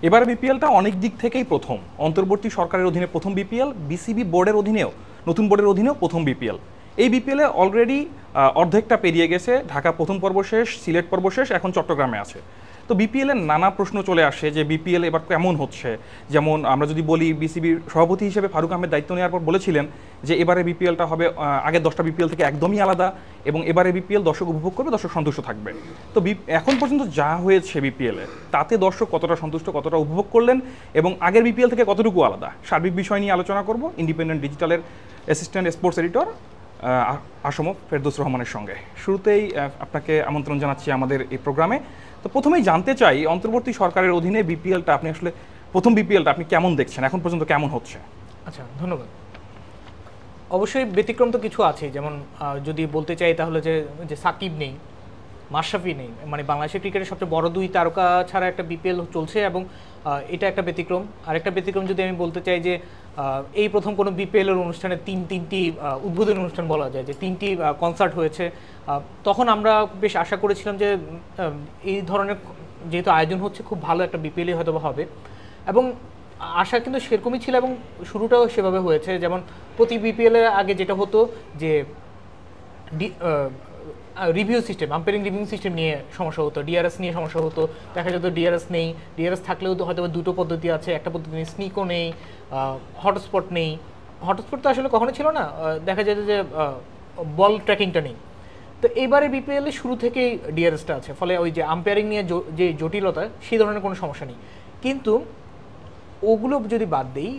এবারে বিপিএলটা অনেক দিক থেকেই প্রথম, অন্তর্বর্তী সরকারের অধীনে প্রথম বিপিএল, বিসিবি বোর্ডের অধীনেও, নতুন বোর্ডের অধীনেও প্রথম বিপিএল। এই বিপিএলে অলরেডি অর্ধেকটা পেরিয়ে গেছে, ঢাকা প্রথম পর্ব শেষ, সিলেট পর্ব শেষ, এখন চট্টগ্রামে আছে। তো বিপিএলের নানা প্রশ্ন চলে আসে যে বিপিএল এবার কেমন হচ্ছে। যেমন আমরা যদি বলি, বিসিবির সভাপতি হিসেবে ফারুক আহমেদ দায়িত্ব নেওয়ার পর বলেছিলেন যে এবারে বিপিএলটা হবে আগের 10টা বিপিএল থেকে একদমই আলাদা, এবং এবারে বিপিএল দর্শক উপভোগ করবে, দর্শক সন্তুষ্ট থাকবে। তো এখন পর্যন্ত যা হয়েছে বিপিএলে, তাতে দর্শক কতটা সন্তুষ্ট, কতটা উপভোগ করলেন, এবং আগের বিপিএল থেকে কতটুকু আলাদা, সার্বিক বিষয় নিয়ে আলোচনা করব ইন্ডিপেন্ডেন্ট ডিজিটালের assistant sports editor ASM Ferdous রহমানের সঙ্গে। শুরুতেই আপনাকে আমন্ত্রণ জানাচ্ছি আমাদের এই প্রোগ্রামে। তো প্রথমেই জানতে চাই, অন্তর্বর্তী সরকারের অধীনে বিপিএলটা আপনি আসলে প্রথম বিপিএলটা আপনি কেমন দেখছেন, এখন পর্যন্ত কেমন হচ্ছে? আচ্ছা, ধন্যবাদ। অবশ্যই ব্যতিক্রম তো কিছু আছে, যেমন যদি বলতে চাই তাহলে যে সাকিব নেই, মাশরাফি নেই, মানে বাংলাদেশের ক্রিকেটের সবচেয়ে বড় দুই তারকা ছাড়া একটা বিপিএল চলছে, এবং এটা একটা ব্যতিক্রম। আরেকটা ব্যতিক্রম যদি আমি বলতে চাই যে এই প্রথম কোনো বিপিএলের অনুষ্ঠানে তিনটি উদ্বোধনী অনুষ্ঠান বলা যায়, যে 3টি কনসার্ট হয়েছে। তখন আমরা বেশ আশা করেছিলাম যে এই ধরনের যেহেতু আয়োজন হচ্ছে, খুব ভালো একটা বিপিএলই হয়তো হবে, এবং আশা কিন্তু সেরকমই ছিল, এবং শুরুটাও সেভাবে হয়েছে। যেমন প্রতি বিপিএলের আগে যেটা হতো যে review system, umpiring review system নিয়ে সমস্যা হতো, ডিআরএস নিয়ে সমস্যা হতো, দেখা যেত ডিআরএস নেই, ডিআরএস থাকলেও তো হয়তো দুটো পদ্ধতি আছে, একটা পদ্ধতি নেই, স্নিকও নেই, হটস্পট নেই। হটস্পট তো আসলে কখনো ছিল না, দেখা যেত যে বল ট্র্যাকিংটা নেই। তো এইবারে বিপিএল এর শুরু থেকেই ডিআরএসটা আছে, ফলে ওই যে আম্পায়ারিং নিয়ে যে জটিলতা, সেই ধরনের কোনো সমস্যা নেই। কিন্তু ওগুলো যদি বাদ দিই,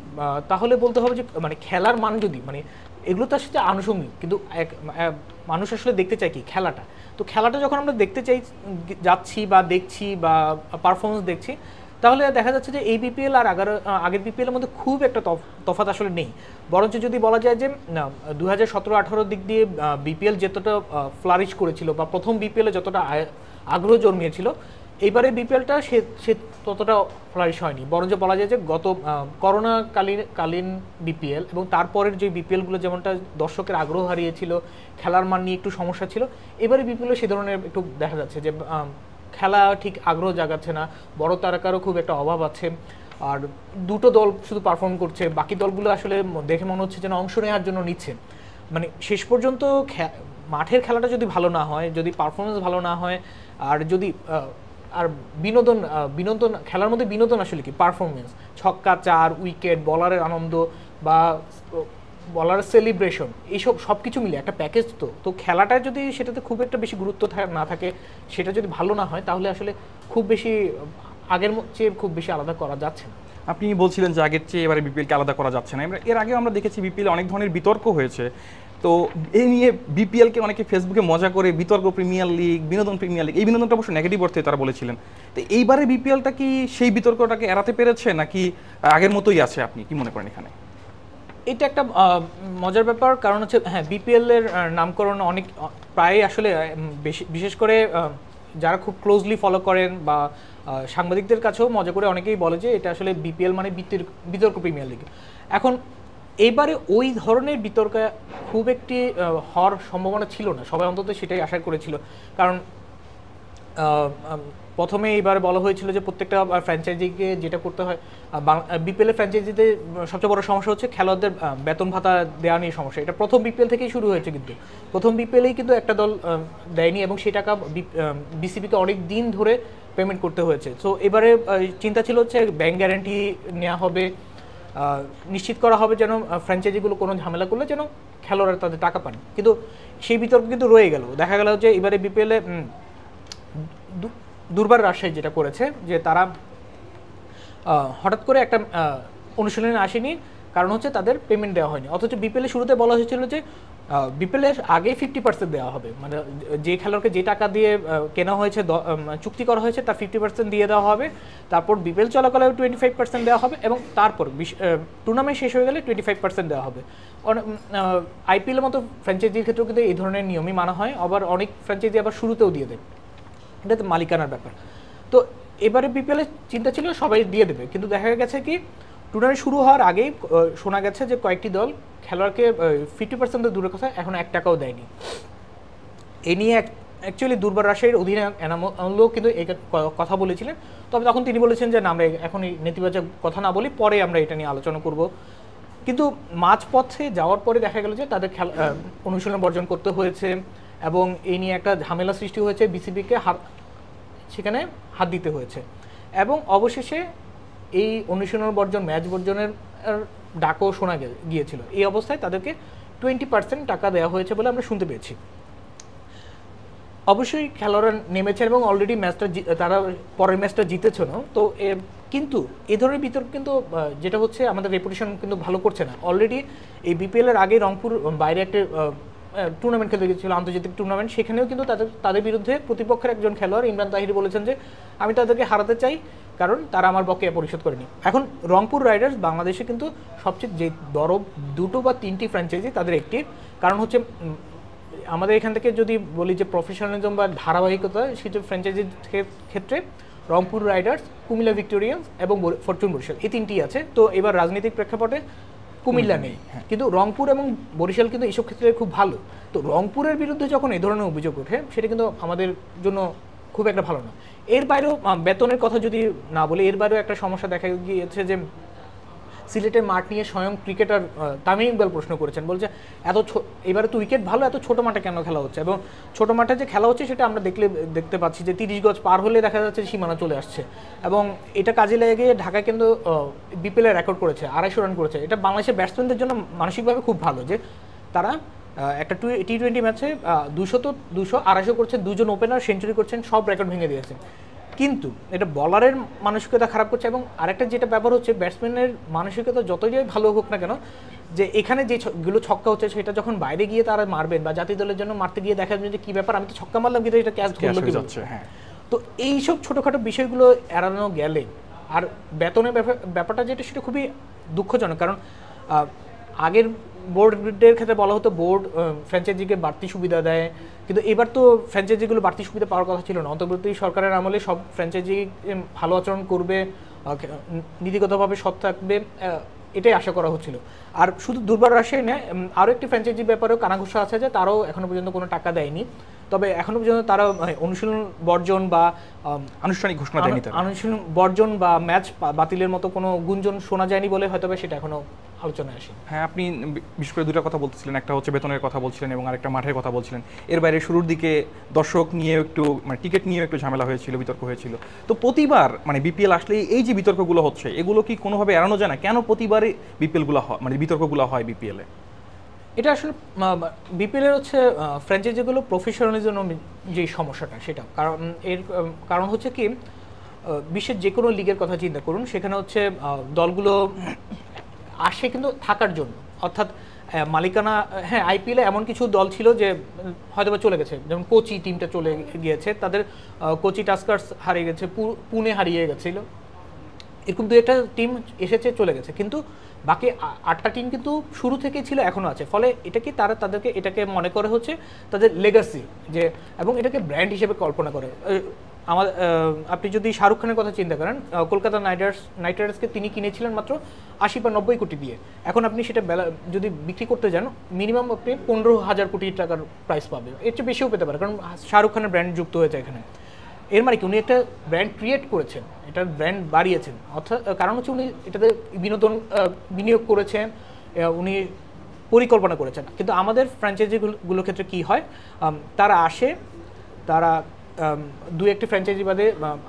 তাহলে বলতে হবে যে মানে খেলার মান যদি, মানে এগুলো তো আসলে আনুষঙ্গিক, কিন্তু মানুষ আসলে দেখতে চায় কি খেলাটা। তো খেলাটা যখন আমরা দেখতে যাচ্ছি বা দেখছি বা পারফরমেন্স দেখছি, তাহলে দেখা যাচ্ছে যে এই বিপিএল আর আগের বিপিএলের মধ্যে খুব একটা তফাৎ আসলে নেই। বরঞ্চ যদি বলা যায় যে 2017-18 দিক দিয়ে বিপিএল যতটা ফ্লারিশ করেছিল, বা প্রথম বিপিএলে যতটা আগ্রহ জন্মিয়েছিল, এইবারে বিপিএলটা সে ততটা ফ্লারিশ হয়নি। বরঞ্চ বলা যায় যে গত করোনাকালীন বিপিএল এবং তারপরের যে বিপিএলগুলো যেমনটা দর্শকের আগ্রহ হারিয়েছিল, খেলার মান নিয়ে একটু সমস্যা ছিল, এবারে বিপিএলে সে ধরনের একটু দেখা যাচ্ছে যে খেলা ঠিক আগ্রহ জাগাচ্ছে না, বড় তারকারও খুব একটা অভাব আছে, আর দুটো দল শুধু পারফর্ম করছে, বাকি দলগুলো আসলে দেখে মনে হচ্ছে যেন অংশ নেওয়ার জন্য নিচ্ছে। মানে শেষ পর্যন্ত মাঠের খেলাটা যদি ভালো না হয়, যদি পারফরমেন্স ভালো না হয়, আর যদি আর বিনোদন খেলার মধ্যে বিনোদন আসলে কি পারফরমেন্স, ছক্কা, 4 উইকেট, বলারের আনন্দ বা বলারের সেলিব্রেশন, এইসব সব কিছু মিলে একটা প্যাকেজ। তো খেলাটা যদি সেটাতে খুব একটা বেশি গুরুত্ব না থাকে, সেটা যদি ভালো না হয়, তাহলে আসলে খুব বেশি আগের চেয়ে খুব বেশি আলাদা করা যাচ্ছে না। আপনি বলছিলেন যে আগের চেয়ে এবারে বিপিএলকে আলাদা করা যাচ্ছে না। এর আগেও আমরা দেখেছি বিপিএল অনেক ধরনের বিতর্ক হয়েছে। তো এই নিয়ে বিপিএলকে অনেকে ফেসবুকে মজা করে বিতর্ক প্রিমিয়ার লিগ, বিনোদন প্রিমিয়ার লিগ, এই বিনোদনটা অবশ্য নেগেটিভ অর্থে তারা বলেছিলেন। তো এইবারে বিপিএলটা কি সেই বিতর্কটাকে এড়াতে পেরেছে, নাকি আগের মতোই আছে? আপনি কি মনে করেন এখানে? এটা একটা মজার ব্যাপার, কারণ হচ্ছে হ্যাঁ, বিপিএল এর নামকরণ অনেক প্রায় আসলে বিশেষ করে যারা খুব ক্লোজলি ফলো করেন বা সাংবাদিকদের কাছেও মজা করে অনেকেই বলে যে এটা আসলে বিপিএল মানে বিতর্ক প্রিমিয়ার লিগ। এখন এইবারে ওই ধরনের বিতর্ক খুব একটি হওয়ার সম্ভাবনা ছিল না, সবাই অন্তত সেটাই আশা করেছিল। কারণ প্রথমে এইবার বলা হয়েছিল যে প্রত্যেকটা ফ্র্যাঞ্চাইজিকে যেটা করতে হয়, বিপিএলের ফ্র্যাঞ্চাইজিতে সবচেয়ে বড় সমস্যা হচ্ছে খেলোয়াড়দের বেতন ভাতা দেওয়া নিয়ে সমস্যা। এটা প্রথম বিপিএল থেকেই শুরু হয়েছে, কিন্তু প্রথম বিপিএলেই কিন্তু একটা দল দেয়নি, এবং সেই টাকা বিসিবিকে অনেক দিন ধরে পেমেন্ট করতে হয়েছে। সো এবারে চিন্তা ছিল হচ্ছে ব্যাংক গ্যারান্টি নেওয়া হবে, নিশ্চিত করা হবে যেন ফ্র্যাঞ্চাইজিগুলো কোনো ঝামেলা করলে যেন খেলোয়াড়রা তাদের টাকা পান। কিন্তু সেই বিতর্ক কিন্তু রয়ে গেল। দেখা গেল যে এবারে বিপিএলে দুর্বার রাজশাহী যেটা করেছে, যে তারা হঠাৎ করে একটা অনুশীলনে আসেনি, কারণ হচ্ছে তাদের পেমেন্ট দেওয়া হয়নি। অথচ বিপিএলের শুরুতে বলা হয়েছিল যে বিপিএলের আগে 50% দেওয়া হবে, মানে যে খেলোয়াড়কে যে টাকা দিয়ে কেনা হয়েছে, চুক্তি করা হয়েছে, তার 50% দিয়ে দেওয়া হবে। তারপর বিপিএল চলাকালে 25% দেওয়া হবে, এবং তারপর টুর্নামেন্ট শেষ হয়ে গেলে 25% দেওয়া হবে। আইপিএলের মতো ফ্র্যাঞ্চাইজির ক্ষেত্রেও কিন্তু এই ধরনের নিয়মই মানা হয়। আবার অনেক ফ্র্যাঞ্চাইজি আবার শুরুতেও দিয়ে দেয়, এটা তো মালিকানার ব্যাপার। তো এবারে বিপিএলের চিন্তা ছিল সবাই দিয়ে দেবে, কিন্তু দেখা গেছে কি টুর্নামেন্ট শুরু হওয়ার আগেই শোনা গেছে যে কয়েকটি দল খেলোয়াড়কে 50% দূরের কথা এখন 1 টাকাও দেয়নি। এ নিয়ে অ্যাকচুয়ালি দুর্বার রাজশাহীর অধিনায়ক এনামুলও কিন্তু এই কথা বলেছিলেন, তবে তখন তিনি বলেছেন যে না, আমরা এখন নেতিবাচক কথা না বলি, পরে আমরা এটা নিয়ে আলোচনা করব। কিন্তু মাঝপথে যাওয়ার পরে দেখা গেল যে তাদের অনুশীলন বর্জন করতে হয়েছে এবং এই নিয়ে একটা ঝামেলা সৃষ্টি হয়েছে, বিসিবিকে সেখানে হাত দিতে হয়েছে এবং অবশেষে এই অনুশীলন বর্জন, ম্যাচ বর্জনের ডাকও শোনা গিয়েছিল। এই অবস্থায় তাদেরকে 20% টাকা দেওয়া হয়েছে বলে আমরা শুনতে পেয়েছি। অবশ্যই খেলোয়াড়রা নেমেছেন এবং অলরেডি ম্যাচটা তারা পরের ম্যাচটা জিতেছে না, তো কিন্তু এ ধরনের বিতর্ক কিন্তু যেটা হচ্ছে আমাদের রেপুটেশন কিন্তু ভালো করছে না। অলরেডি এই বিপিএলের আগে রংপুর বাইরে একটা টুর্নামেন্ট খেলতে গিয়েছিল, আন্তর্জাতিক টুর্নামেন্ট, সেখানেও কিন্তু তাদের বিরুদ্ধে প্রতিপক্ষের একজন খেলোয়াড় ইমরান তাহির বলেছেন যে আমি তাদেরকে হারাতে চাই কারণ তারা আমার বকেয়া পরিশোধ করেনি। এখন রংপুর রাইডার্স বাংলাদেশে কিন্তু সবচেয়ে যে বড় 2 বা 3টি ফ্র্যাঞ্চাইজি তাদের একটি, কারণ হচ্ছে আমাদের এখান থেকে যদি বলি যে প্রফেশনালিজম বা ধারাবাহিকতা, সেটা ফ্র্যাঞ্চাইজির ক্ষেত্রে রংপুর রাইডার্স, কুমিল্লা ভিক্টোরিয়ান্স এবং ফরচুন বরিশাল, এই 3টি আছে। তো এবার রাজনৈতিক প্রেক্ষাপটে কুমিল্লা নেই, কিন্তু রংপুর এবং বরিশাল কিন্তু এইসব ক্ষেত্রে খুব ভালো। তো রংপুরের বিরুদ্ধে যখন এই ধরনের অভিযোগ ওঠে, সেটা কিন্তু আমাদের জন্য খুব একটা ভালো না। এর বাইরেও বেতনের কথা যদি না বলি, এর বাইরেও একটা সমস্যা দেখা গিয়েছে যে সিলেটের মাঠ নিয়ে স্বয়ং ক্রিকেটার তামিম ইকবাল প্রশ্ন করেছেন, বলছে এবারে তো উইকেট ভালো, এত ছোট মাঠে কেন খেলা হচ্ছে? এবং ছোট মাঠে যে খেলা হচ্ছে সেটা আমরা দেখতে পাচ্ছি যে 30 গজ পার হলে দেখা যাচ্ছে সীমানা চলে আসছে, এবং এটা কাজে লেগে ঢাকায় কিন্তু বিপিএল রেকর্ড করেছে, 250 রান করেছে। এটা বাংলাদেশের ব্যাটসম্যানদের জন্য মানসিকভাবে খুব ভালো যে তারা একটা টি20 ম্যাচে 200 তো 200, 250 করছেন, 2 জন ওপেনার সেঞ্চুরি করছেন, সব রেকর্ড ভেঙে দিয়েছেন। কিন্তু এটা বলারের মানসিকতা খারাপ করছে। এবং আরেকটা যেটা ব্যাপার হচ্ছে, ব্যাটসম্যানের মানসিকতা যতই ভালো হোক না কেন, যে এখানে যেগুলো ছক্কা হচ্ছে সেটা যখন বাইরে গিয়ে তারা মারবেন বা জাতীয় দলের জন্য মারতে গিয়ে দেখা যাবে যে কী ব্যাপার, আমি তো ছক্কা মারলাম কিন্তু এটা ক্যাচ ধরলো কি যাচ্ছে। হ্যাঁ, তো এইসব ছোটোখাটো বিষয়গুলো এড়ানো গেলে, আর বেতনের ব্যাপারটা যেটা সেটা খুবই দুঃখজনক, কারণ আগের বোর্ডের ক্ষেত্রে বলা হতো বোর্ড ফ্র্যাঞ্চাইজিকে বাড়তি সুবিধা দেয়, কিন্তু এবার তো ফ্র্যাঞ্চাইজিগুলো বাড়তি সুবিধা পাওয়ার কথা ছিল না। অন্তর্বর্তী সরকারের আমলে সব ফ্র্যাঞ্চাইজি ভালো আচরণ করবে, নীতিগতভাবে সৎ থাকবে, এটাই আশা করা হচ্ছিল। আর শুধু দুর্বার রাজশাহী নয়, আরও একটি ফ্র্যাঞ্চাইজির ব্যাপারেও কানাঘুষা আছে যে তারাও এখনও পর্যন্ত কোনো টাকা দেয়নি, তবে এখনও পর্যন্ত তারা অনুশীলন বর্জন বা আনুষ্ঠানিক ঘোষণা দেয়নি, অনুশীলন বর্জন বা ম্যাচ বাতিলের মতো কোনো গুঞ্জন শোনা যায়নি বলে হয়তো সেটা এখনও আলোচনায় আসে। হ্যাঁ, আপনি বিশেষ করে দুটো কথা বলতেছিলেন, একটা হচ্ছে বেতনের কথা বলছিলেন এবং আরেকটা মাঠের কথা বলছিলেন। এর বাইরে শুরুর দিকে দর্শক নিয়ে একটু টিকিট নিয়ে একটু ঝামেলা হয়েছিল, বিতর্ক হয়েছিল। তো প্রতিবার বিপিএল আসলে এই যে বিতর্কগুলো হচ্ছে, এগুলো কি কোনোভাবে এড়ানো যায় না? কেন প্রতিবারই বিপিএলগুলো হয়, বিতর্কগুলো হয় বিপিএলে? এটা আসলে বিপিএলের হচ্ছে ফ্র্যাঞ্চাইজিগুলো প্রফেশনালিজম যে সমস্যাটা, সেটা কারণ হচ্ছে কি, বিশ্বের যে কোনো লিগের কথা চিন্তা করুন, সেখানে হচ্ছে দলগুলো আসে কিন্তু থাকার জন্য, অর্থাৎ মালিকানা। হ্যাঁ, আইপিএলে এমন কিছু দল ছিল যে হয়তো বা চলে গেছে, যেমন কোচি টিমটা চলে গিয়েছে, তাদের কোচি টাস্কার্স হারিয়ে গেছে, পুনে হারিয়ে গেছিল, এরকম 2-1টা টিম এসেছে চলে গেছে, কিন্তু বাকি 8টা টিম কিন্তু শুরু থেকেই ছিল, এখনও আছে। ফলে তাদেরকে এটাকে মনে করে হচ্ছে তাদের লেগাসি, যে এবং এটাকে ব্র্যান্ড হিসেবে কল্পনা করে। আপনি যদি শাহরুখ খানের কথা চিন্তা করেন, কলকাতা নাইট রাইডার্সকে তিনি কিনেছিলেন মাত্র 80 বা 90 কোটি দিয়ে। এখন আপনি সেটা যদি বিক্রি করতে যান, মিনিমাম আপনি 15,000 কোটি টাকার প্রাইস পাবে, এর চেয়ে বেশিও পেতে পারে, কারণ শাহরুখ খানের ব্র্যান্ড যুক্ত হয়েছে এখানে। এর মানে কি, উনি একটা ব্র্যান্ড ক্রিয়েট করেছেন, এটার ব্র্যান্ড বাড়িয়েছেন, অর্থাৎ কারণ হচ্ছে উনি এটাতে বিনোদন বিনিয়োগ করেছেন, উনি পরিকল্পনা করেছেন। কিন্তু আমাদের ফ্র্যাঞ্চাইজিগুলোর ক্ষেত্রে কি হয়, তারা আসে, তারা 2-1টি ফ্র্যাঞ্চাইজি বাদে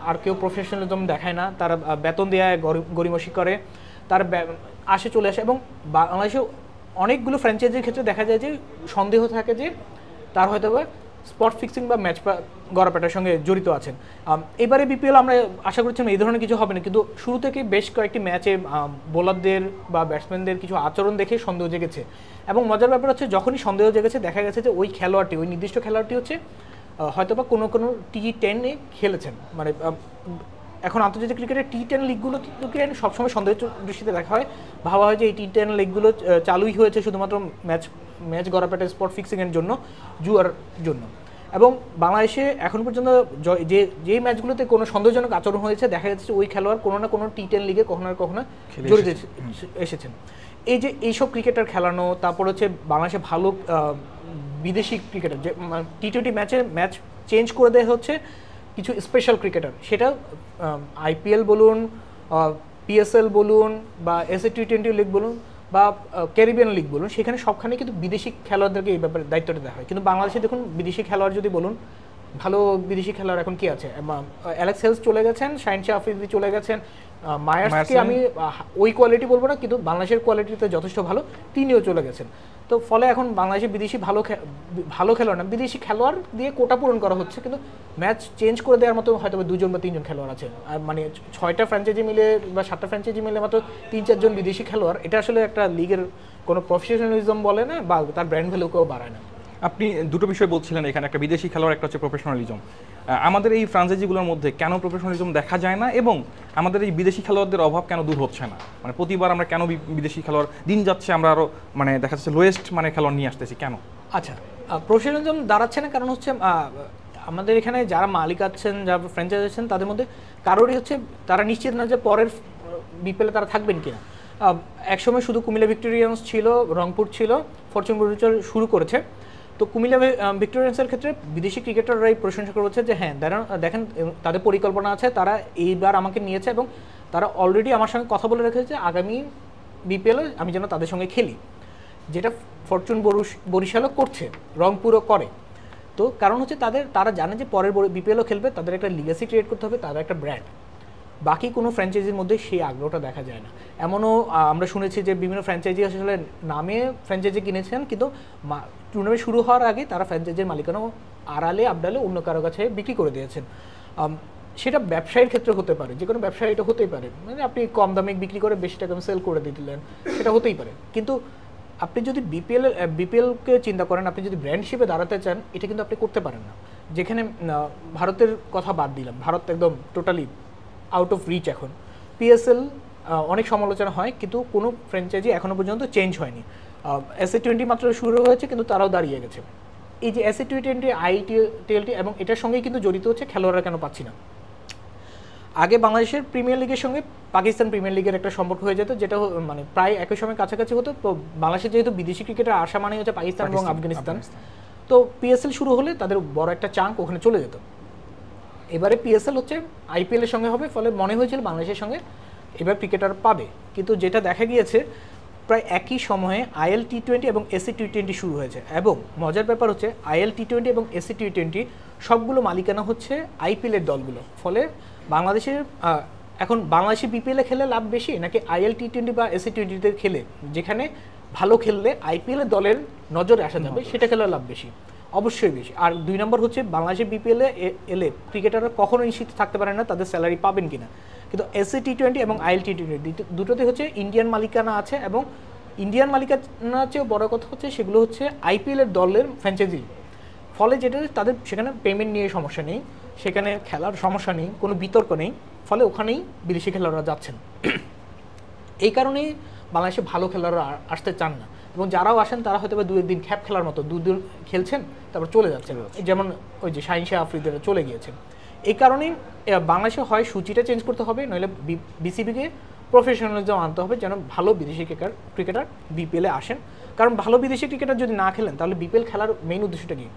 আর কেউ প্রফেশনালিজম দেখায় না, তারা বেতন দেয়, গরিমসি করে, তারা আসে চলে আসে। এবং বাংলাদেশে অনেকগুলো ফ্র্যাঞ্চাইজির ক্ষেত্রে দেখা যায় যে সন্দেহ থাকে যে তার হয়তো স্পট ফিক্সিং বা ম্যাচ গড়াপেটার সঙ্গে জড়িত আছেন। এবারে বিপিএল আমরা আশা করছিলাম এই ধরনের কিছু হবে না, কিন্তু শুরু থেকে বেশ কয়েকটি ম্যাচে বোলারদের বা ব্যাটসম্যানদের কিছু আচরণ দেখে সন্দেহ জেগেছে। এবং মজার ব্যাপার হচ্ছে, যখনই সন্দেহ জেগেছে দেখা গেছে যে ওই নির্দিষ্ট খেলোয়াড়টি হচ্ছে হয়তোবা কোনো T10-এ খেলেছেন। এখন আন্তর্জাতিক ক্রিকেটের T10 লিগগুলোকে সবসময় সন্দেহের দৃষ্টিতে দেখা হয়, ভাবা হয় যে এই T10 লিগগুলো চালুই হয়েছে শুধুমাত্র ম্যাচ গড়াপেটা স্পট ফিক্সিংয়ের জন্য, জুয়ার জন্য। এবং বাংলাদেশে এখন পর্যন্ত যেই ম্যাচগুলোতে কোনো সন্দেহজনক আচরণ হয়েছে, দেখা যাচ্ছে ওই খেলোয়াড় কোনো না কোনো T10 লিগে কখনো না কখনো জড়িত এসেছেন। এই যে এইসব ক্রিকেটার খেলানো, তারপর হচ্ছে বাংলাদেশে ভালো বিদেশি ক্রিকেটার, যে T20 ম্যাচ চেঞ্জ করে দেয় হচ্ছে কিছু স্পেশাল ক্রিকেটার, সেটা আইপিএল বলুন, পিএসএল বলুন, বা এসএ-টি20 লিগ বলুন, বা ক্যারিবিয়ান লিগ বলুন, সেখানে সবখানে কিন্তু বিদেশি খেলোয়াড়দেরকে এই ব্যাপারে দায়িত্বটা দেওয়া হয়। কিন্তু বাংলাদেশে দেখুন বিদেশি খেলোয়াড় যদি বলুন, ভালো বিদেশি খেলোয়াড় এখন কি আছে? অ্যালেক্স হেলস চলে গেছেন, শাহিন-শাহ আফ্রিদি চলে গেছেন, মায়ার্সকে আমি ওই কোয়ালিটি বলবো না, কিন্তু বাংলাদেশের কোয়ালিটিতে যথেষ্ট ভালো, তিনিও চলে গেছেন। তো ফলে এখন বাংলাদেশে বিদেশি ভালো খেলোয়াড় না, বিদেশি খেলোয়াড় দিয়ে কোটা পূরণ করা হচ্ছে, কিন্তু ম্যাচ চেঞ্জ করে দেওয়ার মতো হয়তো 2 বা 3 জন খেলোয়াড় আছে। আর মানে 6টা ফ্র্যাঞ্চাইজি মিলে বা 7টা ফ্র্যাঞ্চাইজি মিলে মাত্র 3-4 জন বিদেশি খেলোয়াড়, এটা আসলে একটা লিগের কোনো প্রফেশনালিজম বলে না, বা তার ব্র্যান্ড ভ্যালুকেও বাড়ায় না। আপনি দুটো বিষয় বলছিলেন এখানে, একটা বিদেশি খেলোয়াড়, একটা হচ্ছে প্রফেশনালিজম। আমাদের এই ফ্রাঞ্চাইজিগুলোর মধ্যে কেন প্রফেশনালিজম দেখা যায় না, এবং আমাদের এই বিদেশি খেলোয়াড়দের অভাব কেন দূর হচ্ছে না? মানে প্রতিবার আমরা কেন বিদেশি খেলোয়াড়, দিন যাচ্ছে আমরা আরও মানে দেখা যাচ্ছে লোয়েস্ট মানে খেলোয়াড় নিয়ে আসতেছি কেন? আচ্ছা, প্রফেশনালিজম দাঁড়াচ্ছে না কারণ হচ্ছে আমাদের এখানে যারা মালিক আছেন, যারা ফ্র্যাঞ্চাইজ আছেন, তাদের মধ্যে কারোরই হচ্ছে তারা নিশ্চিত না যে পরের বিপিএলে তারা থাকবেন কিনা। একসময় শুধু কুমিল্লা ভিক্টোরিয়ান্স ছিল, রংপুর ছিল, ফরচুন বুরুচার শুরু করেছে। তো কুমিল্লা ভিক্টোরিয়ান্সের ক্ষেত্রে বিদেশি ক্রিকেটাররাই প্রশংসা করেছে যে হ্যাঁ দেখেন তাদের পরিকল্পনা আছে, তারা এইবার আমাকে নিয়েছে এবং তারা অলরেডি আমার সঙ্গে কথা বলে রেখেছে যে আগামী বিপিএলে আমি যেন তাদের সঙ্গে খেলি, যেটা ফরচুন বরিশালও করছে, রংপুরও করে। তো কারণ হচ্ছে তারা জানে যে পরের বিপিএলও খেলবে, তাদের একটা লিগাসি ক্রিয়েট করতে হবে, তাদের একটা ব্র্যান্ড। বাকি কোনো ফ্র্যাঞ্চাইজির মধ্যে সেই আগ্রহটা দেখা যায় না। এমনও আমরা শুনেছি যে বিভিন্ন ফ্র্যাঞ্চাইজি আসলে নামে ফ্র্যাঞ্চাইজি কিনেছেন, কিন্তু টুর্নামেন্ট শুরু হওয়ার আগে তারা ফ্র্যাঞ্চাইজির মালিকানা আড়ালে আবডালে অন্য কারো কাছে বিক্রি করে দিয়েছেন। সেটা ব্যবসায়ীর ক্ষেত্রে হতে পারে, যে কোনো ব্যবসায়ী এটা হতেই পারে, মানে আপনি কম দামে বিক্রি করে বেশি টাকা সেল করে দিলেন, সেটা হতেই পারে। কিন্তু আপনি যদি বিপিএলকে চিন্তা করেন, আপনি যদি ব্র্যান্ড হিসেবে দাঁড়াতে চান, এটা কিন্তু আপনি করতে পারেন না। যেখানে ভারতের কথা বাদ দিলাম, ভারত একদম টোটালি আউট অফ রিচ। এখন পিএসএল অনেক সমালোচনা হয়, কিন্তু কোনো ফ্র্যাঞ্চাইজি এখনও পর্যন্ত চেঞ্জ হয়নি। এসএ-20 মাত্র শুরু হয়েছে, কিন্তু তারাও দাঁড়িয়ে গেছে। এই যে এসএ-টি20, আইটিএলটি এবং এটার সঙ্গেই কিন্তু জড়িত হচ্ছে খেলোয়াড়রা কেন পাচ্ছি না। আগে বাংলাদেশের প্রিমিয়ার লিগের সঙ্গে পাকিস্তান প্রিমিয়ার লিগের একটা সম্পর্ক হয়ে যেত, যেটা মানে প্রায় একই সময় কাছাকাছি হতো। তো বাংলাদেশের যেহেতু বিদেশি ক্রিকেটের আসা মানে হচ্ছে পাকিস্তান এবং আফগানিস্তান, তো পিএসএল শুরু হলে তাদের বড় একটা চাঙ্ক ওখানে চলে যেত। এবারে পিএসএল হচ্ছে আইপিএলের সঙ্গে হবে, ফলে মনে হয়েছিল বাংলাদেশের সঙ্গে এবার ক্রিকেটার পাবে, কিন্তু যেটা দেখা গিয়েছে প্রায় একই সময়ে আইএল-টি20 এবং এসএ-টি20 শুরু হয়েছে। এবং মজার ব্যাপার হচ্ছে আইএল-টি20 এবং এসএ-টি20 সবগুলো মালিকানা হচ্ছে আইপিএলের দলগুলো। ফলে বাংলাদেশের এখন বাংলাদেশি বিপিএলে খেলে লাভ বেশি নাকি আইএল-টি20 বা এসএ-টি20তে খেলে, যেখানে ভালো খেললে আইপিএলের দলের নজরে আসা যাবে, সেটা খেলে লাভ বেশি? অবশ্যই বেশি। আর 2 নম্বর হচ্ছে বাংলাদেশের বিপিএলে এলে ক্রিকেটাররা কখনোই নিশ্চিত থাকতে পারে না তাদের স্যালারি পাবেন কিনা। কিন্তু এসএ-টি20 এবং আইএল-টি20 দুটোতে হচ্ছে ইন্ডিয়ান মালিকানা আছে, এবং ইন্ডিয়ান মালিকানার চেয়েও বড় কথা হচ্ছে সেগুলো হচ্ছে আইপিএলের দলের ফ্র্যাঞ্চাইজি। ফলে যেটা তাদের সেখানে পেমেন্ট নিয়ে সমস্যা নেই, সেখানে খেলার সমস্যা নেই, কোনো বিতর্ক নেই, ফলে ওখানেই বিদেশি খেলোয়াড়রা যাচ্ছেন। এই কারণেই বাংলাদেশে ভালো খেলোয়াড়রা আসতে চান না, এবং যারাও আসেন তারা হয়তো 2 দিন খ্যাপ খেলার মতো 2 দিন খেলছেন, তারপর চলে যাচ্ছেন, যেমন ওই যে শাহিন-শাহ আফ্রিদিরা চলে গিয়েছেন। এই কারণেই বাংলাদেশে হয় সূচিটা চেঞ্জ করতে হবে, নইলে বিসিবিকে প্রফেশনালিজম আনতে হবে, যেন ভালো বিদেশি ক্রিকেটার বিপিএলে আসেন। কারণ ভালো বিদেশি ক্রিকেটার যদি না খেলেন, তাহলে বিপিএল খেলার মেইন উদ্দেশ্যটা কি?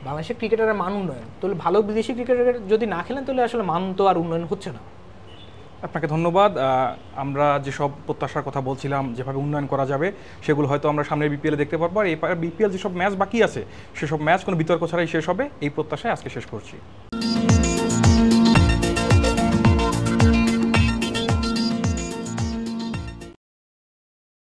বাংলাদেশের ক্রিকেটারের মান উন্নয়ন। তাহলে ভালো বিদেশি ক্রিকেটার যদি না খেলেন, তাহলে আসলে মান তো আর উন্নয়ন হচ্ছে না। আপনাকে ধন্যবাদ। আমরা যেসব প্রত্যাশার কথা বলছিলাম, যেভাবে উন্নয়ন করা যাবে, সেগুলো হয়তো আমরা সামনের বিপিএলে দেখতে পারবো। আর এই বিপিএল যেসব ম্যাচ বাকি আছে, সেসব ম্যাচ কোনো বিতর্ক ছাড়াই শেষ হবে, এই প্রত্যাশায় আজকে শেষ করছি।